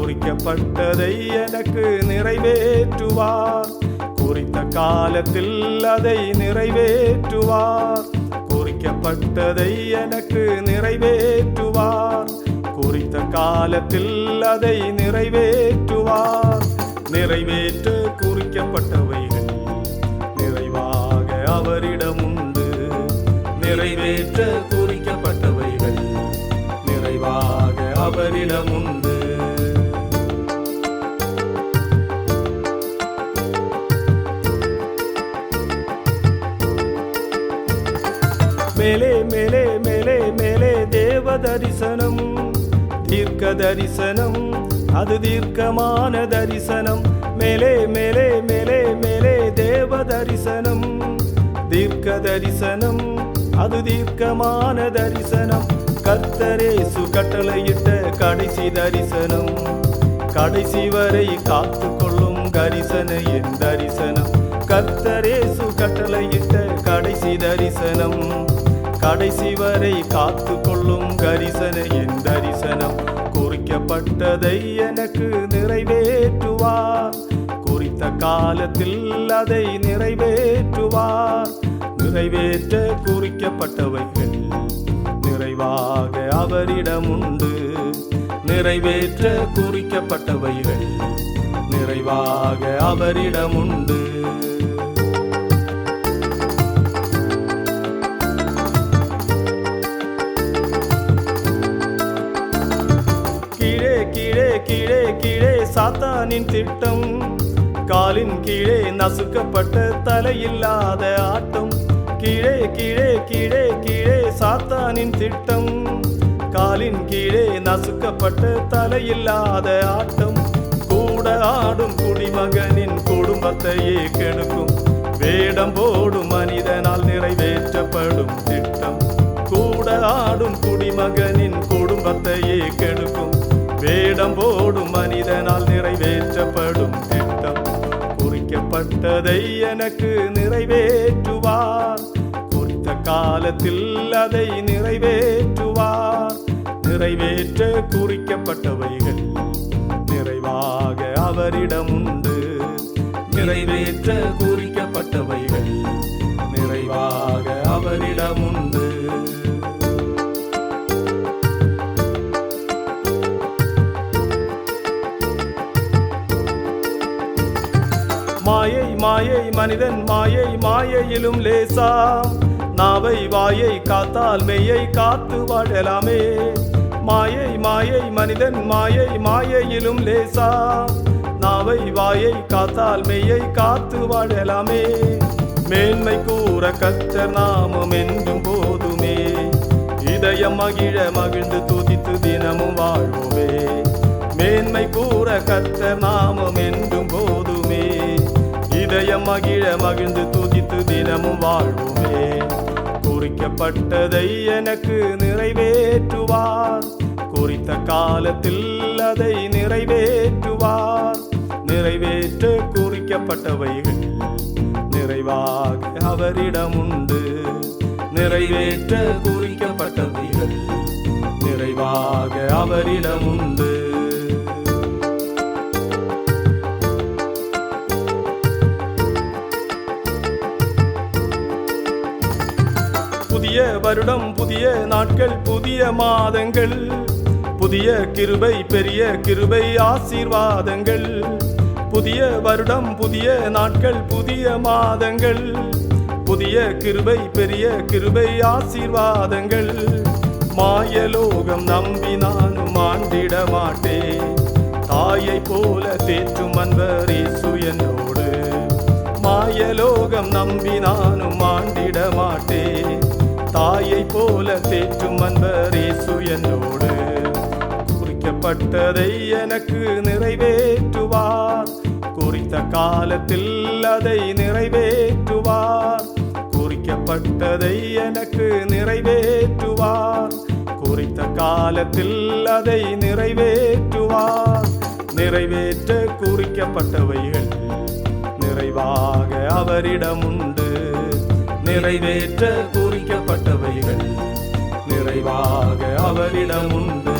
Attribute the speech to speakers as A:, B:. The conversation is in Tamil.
A: குறிக்கப்பட்டதை எனக்கு நிறைவேற்றுவார். குறித்த காலத்தில் அதை நிறைவேற்றுவார். குறிக்கப்பட்டதை எனக்கு நிறைவேற்றுவார். குறித்த காலத்தில் அதை நிறைவேற்றுவார். நிறைவேற்ற குறிக்கப்பட்டவைகள் நிறைவாக அவரிடம் உண்டு. நிறைவேற்ற குறிக்கப்பட்டவைகள் நிறைவாக அவரிடம் உண்டு. மேலே மேலே மேலே மேலே தேவ தரிசனம், தீர்க்க தரிசனம், அது தீர்க்கமான தரிசனம். மேலே மேலே மேலே மேலே தேவ தரிசனம், தீர்க்க தரிசனம், அது தீர்க்கமான தரிசனம். கர்த்தரேசு கட்டளையிட்ட கடைசி தரிசனம், கடைசி வரை காத்து கொள்ளும் கரிசனையின் தரிசனம். கர்த்தரேசு கட்டளையிட்ட கடைசி தரிசனம், கடைசி வரை காத்து கொள்ளும் கரிசனையின் தரிசனம். குறிக்கப்பட்டதை எனக்கு நிறைவேற்றுவார். குறித்த காலத்தில் அதை நிறைவேற்றுவார். நிறைவேற்ற குறிக்கப்பட்டவைகள் நிறைவாக அவரிடம் உண்டு. நிறைவேற்ற குறிக்கப்பட்டவைகள் நிறைவாக அவரிடம் உண்டு. கீழே கீழே கீழே சாத்தானின் திட்டம், காலின் கீழே நசுக்கப்பட்ட தலையில்லாத ஆட்டம். கீழே கீழே கீழே கீழே சாத்தானின் திட்டம், காலின் கீழே நசுக்கப்பட்ட தலையில்லாத ஆட்டம். கூட ஆடும் குடிமகனின் குடும்பத்தையே கெடுக்கும் வேடம் போடும் மனிதனால் நிறைவேற்றப்படும் திட்டம். கூட ஆடும் குடிமகனின் குடும்பத்தையே கெடுக்கும் வேடம் போடும் மனிதனால் நிறைவேற்றப்படும் திட்டம். குறிக்கப்பட்டதை எனக்கு நிறைவேற்றுவார். குறித்த காலத்தில் அதை நிறைவேற்றுவார். நிறைவேற்ற குறிக்கப்பட்டவைகள் நிறைவாக அவரிடம் உண்டு. நிறைவேற்ற குறிக்கப்பட்டவைகள் நிறைவாக அவரிடம் உண்டு. மாயை மாயை மனிதன் மாயை, மாயையிலும் லேசா. நாவை வாயை காத்தால் மெய்யை காத்து வாழலாமே. மாயை மாயை மனிதன் மாயை, மாயையிலும் லேசா. நாவை வாயை காத்தால் மெய்யை காத்து வாழலாமே. மேன்மை கூற கர்த்தர் நாமம் என்றும் போதுமே. இதயம் மகிழ மகிழ்ந்து துதித்து தினமும் வாழ்வோமே. மேன்மை கூற கர்த்தர் நாமம் என்றும் போதுமே. இதயம் மகிழ மகிழ்ந்து துதித்து தினமும் வாழ்வோமே. குறிக்கப்பட்டதை எனக்கு நிறைவேற்றுவார். குறித்த காலத்தில் அதை நிறைவேற்றுவார். நிறைவேற்ற குறிக்கப்பட்டவைகள் நிறைவாக அவரிடம் உண்டு. நிறைவேற்ற குறிக்கப்பட்டவைகள் நிறைவாக அவரிடம் உண்டு. புதிய வருடம், புதிய நாட்கள், புதிய மாதங்கள், புதிய கிருபை, பெரிய கிருபை, ஆசீர்வாதங்கள். புதிய வருடம், புதிய நாட்கள், புதிய மாதங்கள், புதிய கிருபை, பெரிய கிருபை, ஆசீர்வாதங்கள். மாயலோகம் நம்பி நானும் ஆண்டிட மாட்டேன். தாயை போல தேற்றும் அன்பர் இயேசு என்னோடு. மாயலோகம் நம்பி நானும் ஆண்டிட மாட்டேன். தாயை போல தேற்றும் அன்பர் இயேசு என்னோடு. குறிக்கப்பட்டதை எனக்கு நிறைவேற்றுவார். குறித்த காலத்தில் அதை நிறைவேற்றுவார். குறிக்கப்பட்டதை எனக்கு நிறைவேற்றுவார். குறித்த காலத்தில் அதை நிறைவேற்றுவார். நிறைவேற்ற குறிக்கப்பட்டவைகள் நிறைவாக அவரிடம் உண்டு. நிறைவேற்ற குறிக்கப்பட்டவைகள் நிறைவாக அவரிடம் உண்டு.